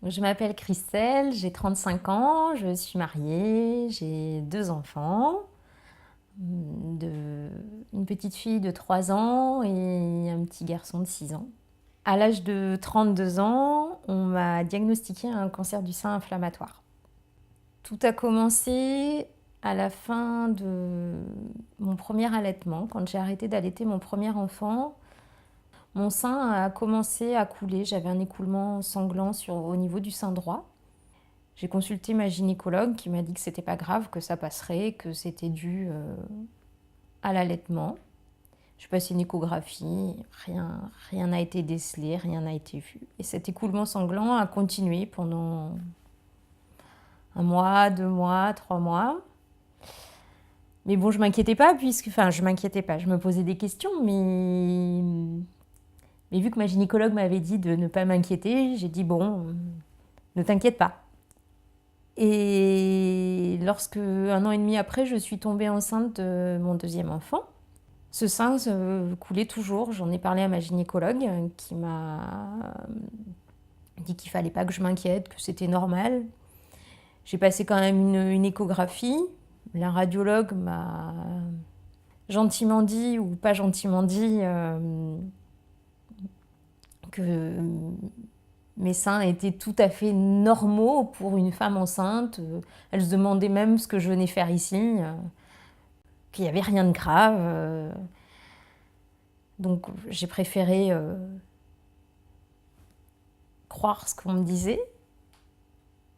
Je m'appelle Christelle, j'ai 35 ans, je suis mariée, j'ai 2 enfants, une petite fille de 3 ans et un petit garçon de 6 ans. À l'âge de 32 ans, on m'a diagnostiqué un cancer du sein inflammatoire. Tout a commencé à la fin de mon premier allaitement, quand j'ai arrêté d'allaiter mon premier enfant. Mon sein a commencé à couler, j'avais un écoulement sanglant au niveau du sein droit. J'ai consulté ma gynécologue qui m'a dit que c'était pas grave, que ça passerait, que c'était dû à l'allaitement. Je passé une échographie, rien n'a été décelé, rien n'a été vu. Et cet écoulement sanglant a continué pendant 1 mois, 2 mois, 3 mois. Mais bon, je m'inquiétais pas, je m'inquiétais pas, je me posais des questions, mais vu que ma gynécologue m'avait dit de ne pas m'inquiéter, j'ai dit bon, ne t'inquiète pas. Et lorsque, 1 an et demi après, je suis tombée enceinte de mon deuxième enfant, ce sein coulait toujours. J'en ai parlé à ma gynécologue qui m'a dit qu'il fallait pas que je m'inquiète, que c'était normal. J'ai passé quand même une échographie. La radiologue m'a gentiment dit, ou pas gentiment dit, que mes seins étaient tout à fait normaux pour une femme enceinte. Elle se demandait même ce que je venais faire ici, qu'il n'y avait rien de grave. Donc j'ai préféré croire ce qu'on me disait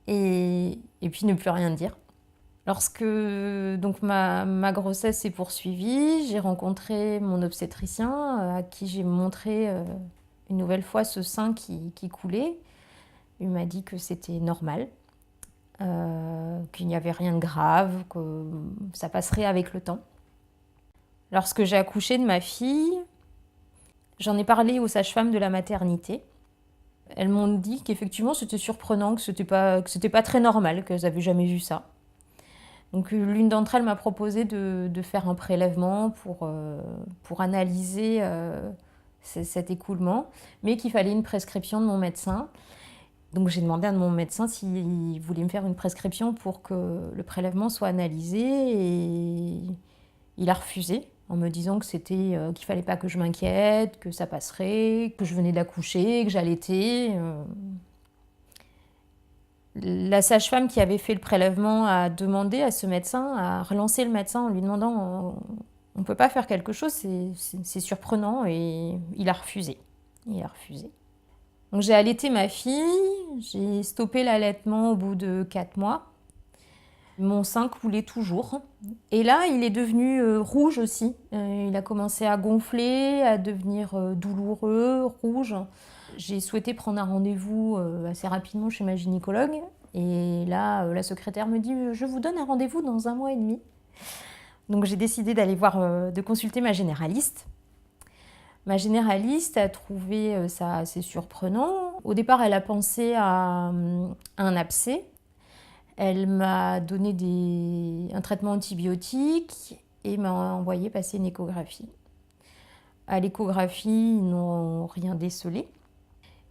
et puis ne plus rien dire. Lorsque donc ma grossesse s'est poursuivie, j'ai rencontré mon obstétricien à qui j'ai montré une nouvelle fois ce sein qui coulait. Il m'a dit que c'était normal, qu'il n'y avait rien de grave, que ça passerait avec le temps. Lorsque j'ai accouché de ma fille, j'en ai parlé aux sages-femmes de la maternité. Elles m'ont dit qu'effectivement c'était surprenant, que c'était pas très normal, qu'elles n'avaient jamais vu ça. Donc l'une d'entre elles m'a proposé de faire un prélèvement pour analyser cet écoulement, mais qu'il fallait une prescription de mon médecin. Donc j'ai demandé à mon médecin s'il voulait me faire une prescription pour que le prélèvement soit analysé et il a refusé en me disant que qu'il fallait pas que je m'inquiète, que ça passerait, que je venais d'accoucher, que j'allaitais. La sage-femme qui avait fait le prélèvement a demandé à ce médecin, a relancé le médecin en lui demandant on ne peut pas faire quelque chose, c'est surprenant, et il a refusé. Il a refusé. Donc j'ai allaité ma fille, j'ai stoppé l'allaitement au bout de 4 mois. Mon sein coulait toujours. Et là, il est devenu rouge aussi. Il a commencé à gonfler, à devenir douloureux, rouge. J'ai souhaité prendre un rendez-vous assez rapidement chez ma gynécologue. Et là, la secrétaire me dit « Je vous donne un rendez-vous dans 1 mois et demi ». Donc j'ai décidé d'aller de consulter ma généraliste. Ma généraliste a trouvé ça assez surprenant. Au départ, elle a pensé à un abcès. Elle m'a donné un traitement antibiotique et m'a envoyé passer une échographie. À l'échographie, ils n'ont rien décelé.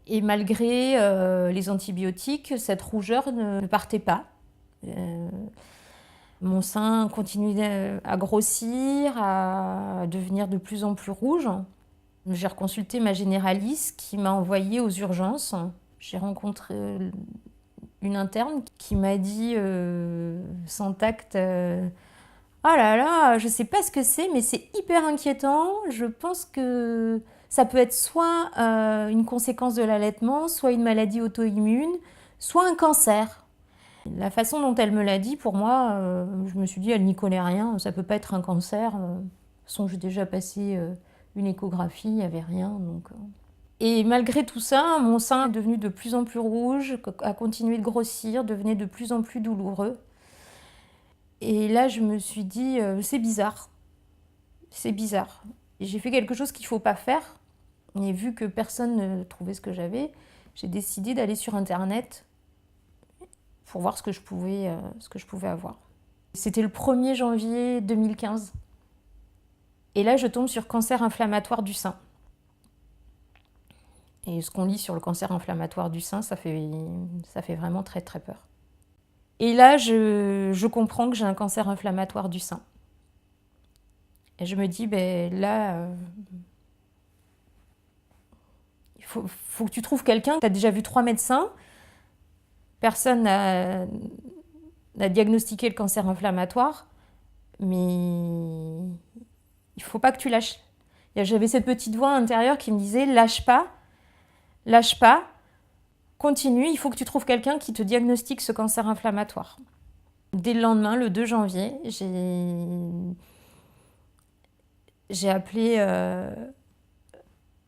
Et malgré les antibiotiques, cette rougeur ne partait pas. Mon sein continuait à grossir, à devenir de plus en plus rouge. J'ai reconsulté ma généraliste qui m'a envoyée aux urgences. J'ai rencontré une interne qui m'a dit sans tact oh là là, je sais pas ce que c'est, mais c'est hyper inquiétant. Je pense que ça peut être soit une conséquence de l'allaitement, soit une maladie auto-immune, soit un cancer. La façon dont elle me l'a dit, pour moi, je me suis dit, elle n'y connaît rien, ça peut pas être un cancer. De toute façon, j'ai déjà passé une échographie, il n'y avait rien. Et malgré tout ça, mon sein est devenu de plus en plus rouge, a continué de grossir, devenait de plus en plus douloureux. Et là, je me suis dit, c'est bizarre. C'est bizarre. Et j'ai fait quelque chose qu'il ne faut pas faire. Et vu que personne ne trouvait ce que j'avais, j'ai décidé d'aller sur Internet pour voir ce que je pouvais avoir. C'était le 1er janvier 2015. Et là, je tombe sur cancer inflammatoire du sein. Et ce qu'on lit sur le cancer inflammatoire du sein, ça fait vraiment très très peur. Et là, je comprends que j'ai un cancer inflammatoire du sein. Et je me dis, ben là, il faut que tu trouves quelqu'un. Tu as déjà vu 3 médecins. Personne n'a diagnostiqué le cancer inflammatoire. Mais il ne faut pas que tu lâches. J'avais cette petite voix intérieure qui me disait, lâche pas, continue, il faut que tu trouves quelqu'un qui te diagnostique ce cancer inflammatoire. Dès le lendemain, le 2 janvier, j'ai appelé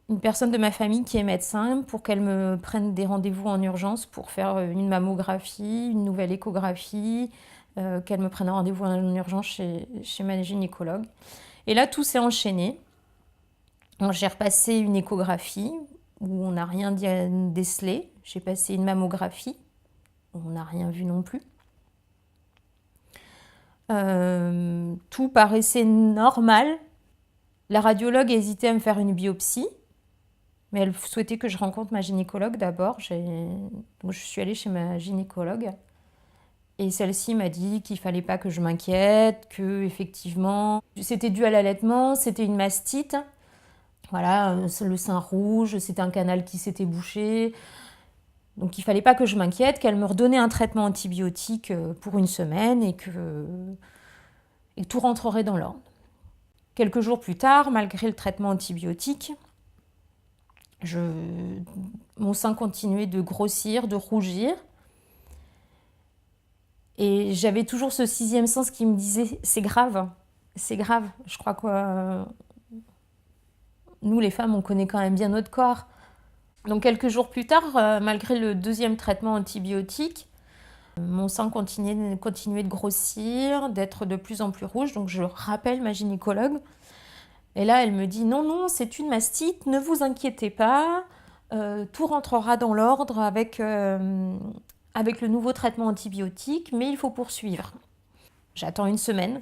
une personne de ma famille qui est médecin pour qu'elle me prenne des rendez-vous en urgence pour faire une mammographie, une nouvelle échographie, qu'elle me prenne un rendez-vous en urgence chez ma gynécologue. Et là, tout s'est enchaîné. J'ai repassé une échographie où on n'a rien décelé. J'ai passé une mammographie, où on n'a rien vu non plus. Tout paraissait normal. La radiologue hésitait à me faire une biopsie, mais elle souhaitait que je rencontre ma gynécologue d'abord. Donc je suis allée chez ma gynécologue. Et celle-ci m'a dit qu'il ne fallait pas que je m'inquiète, que effectivement c'était dû à l'allaitement, c'était une mastite. Voilà, le sein rouge, c'était un canal qui s'était bouché. Donc il ne fallait pas que je m'inquiète, qu'elle me redonnait un traitement antibiotique pour une semaine et que tout rentrerait dans l'ordre. Quelques jours plus tard, malgré le traitement antibiotique, mon sein continuait de grossir, de rougir. Et j'avais toujours ce 6e sens qui me disait « c'est grave, c'est grave ». Je crois que nous, les femmes, on connaît quand même bien notre corps. Donc quelques jours plus tard, malgré le 2e traitement antibiotique, mon sein continuait de grossir, d'être de plus en plus rouge. Donc je rappelle ma gynécologue. Et là, elle me dit « non, non, c'est une mastite, ne vous inquiétez pas, tout rentrera dans l'ordre avec le nouveau traitement antibiotique, mais il faut poursuivre. » J'attends une semaine,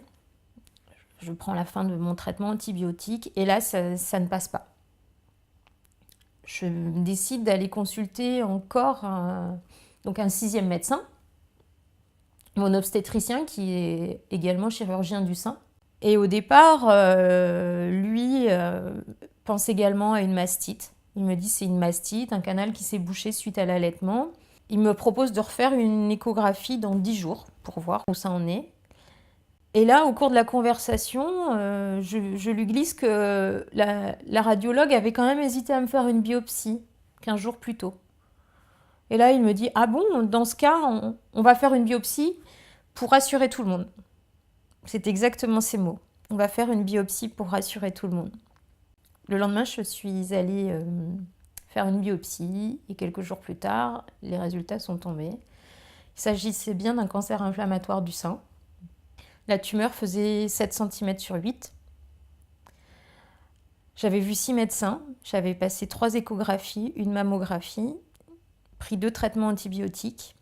je prends la fin de mon traitement antibiotique et là, ça ne passe pas. Je décide d'aller consulter encore un 6e médecin, mon obstétricien qui est également chirurgien du sein. Et au départ, lui pense également à une mastite. Il me dit c'est une mastite, un canal qui s'est bouché suite à l'allaitement. Il me propose de refaire une échographie dans 10 jours pour voir où ça en est. Et là, au cours de la conversation, je lui glisse que la radiologue avait quand même hésité à me faire une biopsie 15 jours plus tôt. Et là, il me dit « ah bon, dans ce cas, on va faire une biopsie pour rassurer tout le monde ». C'est exactement ces mots. On va faire une biopsie pour rassurer tout le monde. Le lendemain, je suis allée faire une biopsie et quelques jours plus tard, les résultats sont tombés. Il s'agissait bien d'un cancer inflammatoire du sein. La tumeur faisait 7 cm sur 8. J'avais vu 6 médecins, j'avais passé 3 échographies, une mammographie, pris 2 traitements antibiotiques.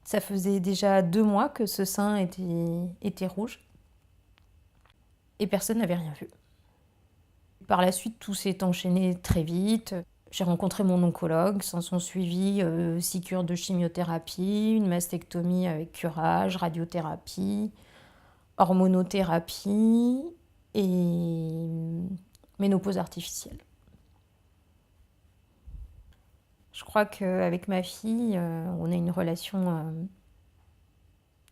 Ça faisait déjà 2 mois que ce sein était rouge. Et personne n'avait rien vu. Par la suite, tout s'est enchaîné très vite. J'ai rencontré mon oncologue, s'en sont suivis 6 cures de chimiothérapie, une mastectomie avec curage, radiothérapie, hormonothérapie et ménopause artificielle. Je crois qu'avec ma fille, on a une relation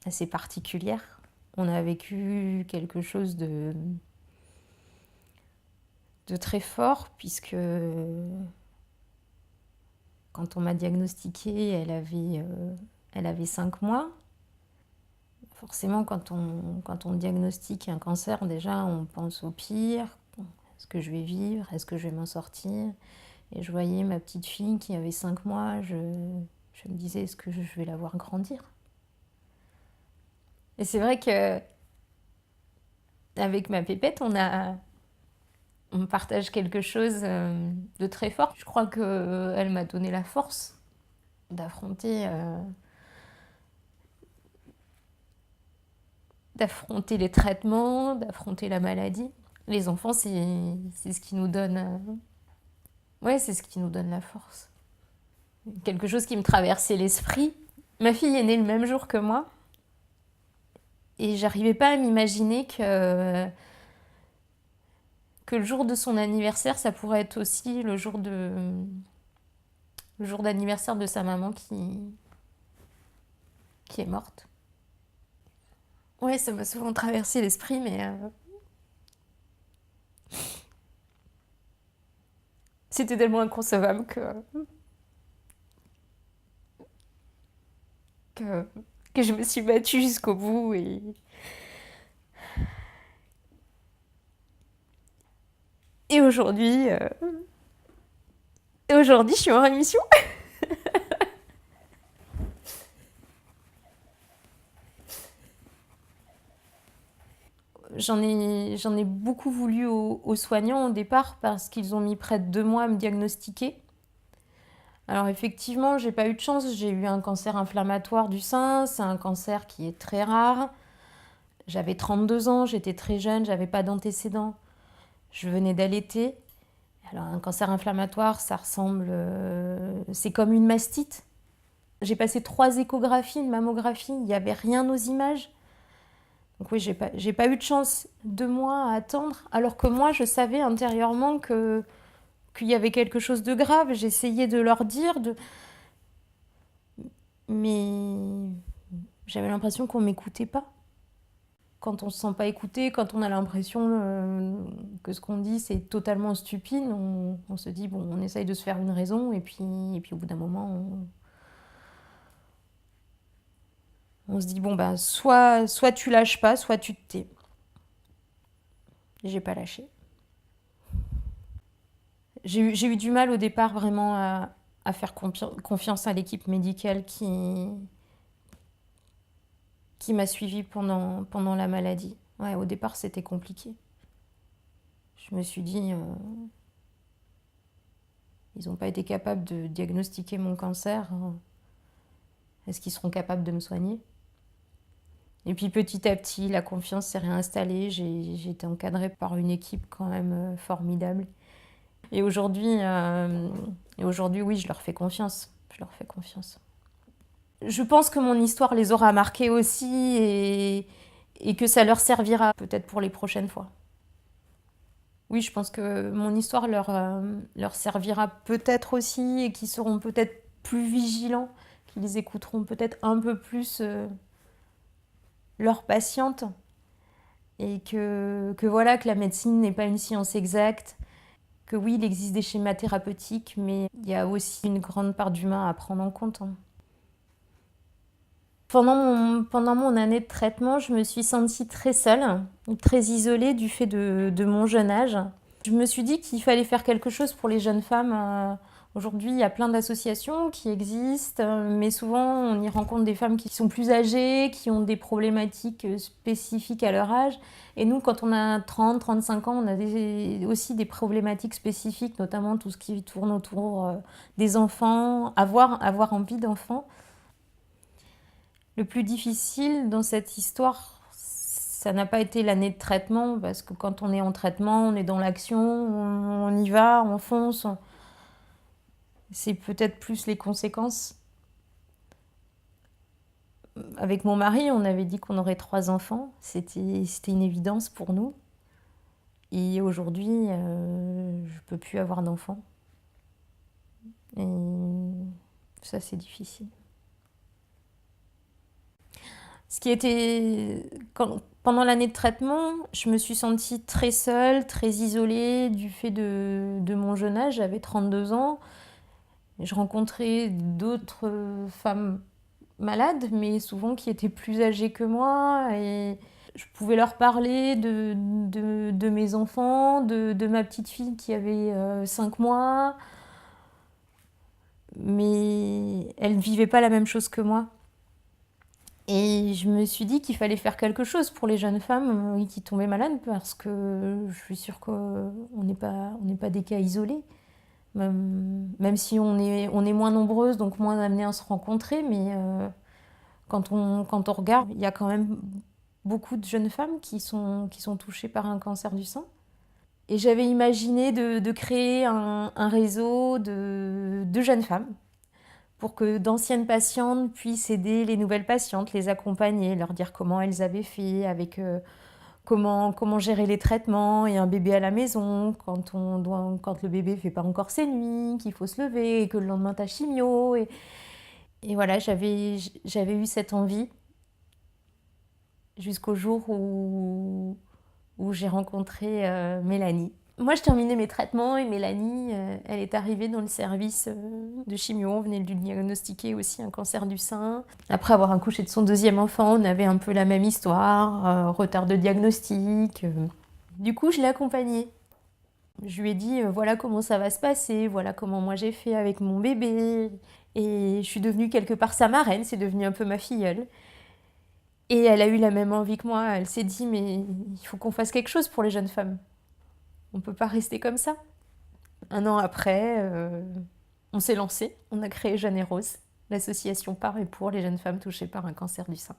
assez particulière. On a vécu quelque chose de très fort, puisque quand on m'a diagnostiquée, elle avait 5 mois. Forcément, quand on diagnostique un cancer, déjà, on pense au pire. Est-ce que je vais vivre? Est-ce que je vais m'en sortir? Et je voyais ma petite fille qui avait 5 mois, je me disais, est-ce que je vais la voir grandir? Et c'est vrai que avec ma pépette, on partage quelque chose de très fort. Je crois qu'elle m'a donné la force d'affronter les traitements, d'affronter la maladie. Les enfants, c'est ce qui nous donne Ouais, c'est ce qui nous donne la force. Quelque chose qui me traversait l'esprit. Ma fille est née le même jour que moi. Et j'arrivais pas à m'imaginer que le jour de son anniversaire, ça pourrait être aussi le jour d'anniversaire de sa maman qui est morte. Ouais, ça m'a souvent traversé l'esprit, mais c'était tellement inconcevable que, que je me suis battue jusqu'au bout. Et aujourd'hui, je suis en rémission. J'en ai beaucoup voulu aux soignants au départ parce qu'ils ont mis près de 2 mois à me diagnostiquer. Alors effectivement, j'ai pas eu de chance, j'ai eu un cancer inflammatoire du sein, c'est un cancer qui est très rare. J'avais 32 ans, j'étais très jeune, j'avais pas d'antécédents. Je venais d'allaiter. Alors un cancer inflammatoire, ça ressemble, c'est comme une mastite. J'ai passé 3 échographies, une mammographie, il n'y avait rien aux images. Donc oui, j'ai pas eu de chance, 2 mois à attendre, alors que moi, je savais intérieurement qu'il y avait quelque chose de grave. J'essayais de leur dire, mais j'avais l'impression qu'on m'écoutait pas. Quand on se sent pas écouté, quand on a l'impression que ce qu'on dit c'est totalement stupide, on se dit bon, on essaye de se faire une raison et puis au bout d'un moment, on se dit bon bah soit tu lâches pas, soit tu te tais. J'ai pas lâché. J'ai eu du mal au départ vraiment à faire confiance à l'équipe médicale qui m'a suivie pendant la maladie. Ouais, au départ, c'était compliqué. Je me suis dit, ils n'ont pas été capables de diagnostiquer mon cancer. Est-ce qu'ils seront capables de me soigner? Et puis petit à petit, la confiance s'est réinstallée. J'ai été encadrée par une équipe quand même formidable. Et aujourd'hui, oui, je leur fais confiance. Je leur fais confiance. Je pense que mon histoire les aura marqués aussi et que ça leur servira peut-être pour les prochaines fois. Oui, je pense que mon histoire leur servira peut-être aussi et qu'ils seront peut-être plus vigilants, qu'ils écouteront peut-être un peu plus leurs patientes et que voilà, que la médecine n'est pas une science exacte, que oui, il existe des schémas thérapeutiques, mais il y a aussi une grande part d'humain à prendre en compte. Pendant mon année de traitement, je me suis sentie très seule, très isolée du fait de mon jeune âge. Je me suis dit qu'il fallait faire quelque chose pour les jeunes femmes. Aujourd'hui, il y a plein d'associations qui existent, mais souvent on y rencontre des femmes qui sont plus âgées, qui ont des problématiques spécifiques à leur âge. Et nous, quand on a 30, 35 ans, on a aussi des problématiques spécifiques, notamment tout ce qui tourne autour des enfants, avoir envie d'enfants. Le plus difficile dans cette histoire, ça n'a pas été l'année de traitement, parce que quand on est en traitement, on est dans l'action, on y va, on fonce. C'est peut-être plus les conséquences. Avec mon mari, on avait dit qu'on aurait 3 enfants. C'était une évidence pour nous. Et aujourd'hui, je peux plus avoir d'enfants. Et ça, c'est difficile. Ce qui était... Pendant l'année de traitement, je me suis sentie très seule, très isolée du fait de mon jeune âge. J'avais 32 ans. Je rencontrais d'autres femmes malades, mais souvent qui étaient plus âgées que moi. Et je pouvais leur parler de mes enfants, de ma petite fille qui avait 5 mois. Mais elle ne vivait pas la même chose que moi. Et je me suis dit qu'il fallait faire quelque chose pour les jeunes femmes qui tombaient malades, parce que je suis sûre qu'on n'est pas des cas isolés. Même si on est moins nombreuses, donc moins amenées à se rencontrer, mais quand on regarde, il y a quand même beaucoup de jeunes femmes qui sont touchées par un cancer du sein. Et j'avais imaginé de créer un réseau de jeunes femmes pour que d'anciennes patientes puissent aider les nouvelles patientes, les accompagner, leur dire comment elles avaient fait, avec comment gérer les traitements et un bébé à la maison, quand le bébé fait pas encore ses nuits, qu'il faut se lever et que le lendemain t'as chimio. Et voilà, j'avais eu cette envie jusqu'au jour où j'ai rencontré Mélanie. Moi, je terminais mes traitements et Mélanie, elle est arrivée dans le service de chimio. On venait de lui diagnostiquer aussi un cancer du sein. Après avoir accouché de son deuxième enfant, on avait un peu la même histoire, retard de diagnostic. Du coup, je l'ai accompagnée. Je lui ai dit, voilà comment ça va se passer, voilà comment moi j'ai fait avec mon bébé. Et je suis devenue quelque part sa marraine, c'est devenu un peu ma filleule. Et elle a eu la même envie que moi. Elle s'est dit, mais il faut qu'on fasse quelque chose pour les jeunes femmes. On ne peut pas rester comme ça. Un an après, on s'est lancé. On a créé Jeanne et Rose, l'association par et pour les jeunes femmes touchées par un cancer du sein.